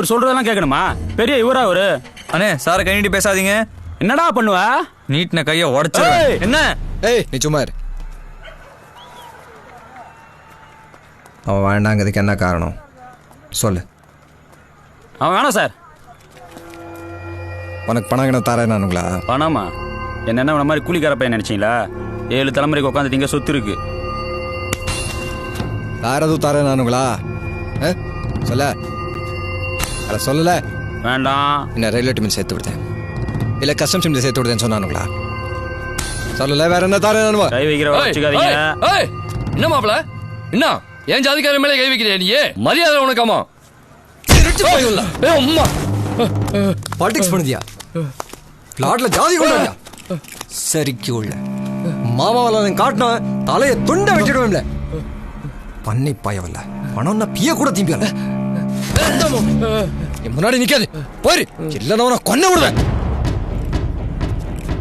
ஒரு சொல்றதெல்லாம் கேட்கணுமா? பெரிய இவரா ஒரு அண்ணே சாரை கை நீட்டி பேசாதீங்க. என்னடா பண்ணுவ? நீட்டின கையை உடச்சு என்ன? ஏய் நீ சும்மா இரு. அவன் வேண்டாங்கிறதுக்கு என்ன காரணம் சொல்லு. அவன் வேணாம் சார். உனக்கு பணம் கிண தரேனானுங்களா? பணமா? என்ன உன மாதிரி கூலிக்கார பையன் நினைச்சீங்களா? 7 தலைமுறைக்கு உட்காந்துட்டீங்க, சொத்து இருக்கு. வேற எதுவும் தரேனானுங்களா? சொல்ல அதை சொல்லல. வேண்டாம். என்ன ரயில்வே டீமில் சேர்த்து விடுதேன் இல்லை கஸ்டம்ஸ் டீமில் சேர்த்து விடுதேன்னு சொன்னானுங்களா? சொல்லல. வேற என்ன தரேனானுவா? கை வைக்கிற வச்சுக்காதீங்க. என்ன மாப்பிள? என்ன ஏன் ஜாதிக்கார மேலே கை வைக்கிறியா நீ? மரியாதை உனக்காமா? பாலிடிக்ஸ் பண்ணுதியா? பிளாட்ல ஜாதி கொண்டாடியா? சரிக்கு உள்ள மாமாவில் காட்டினா தலையை துண்டை வெட்டிடுவேன்ல. பண்ணி பயவல்ல பணம்னா பிய கூட தீம்பியல. முன்னாடி நிக்காது போயிரு, இல்லைன்னா கொன்ன விடுவேன்.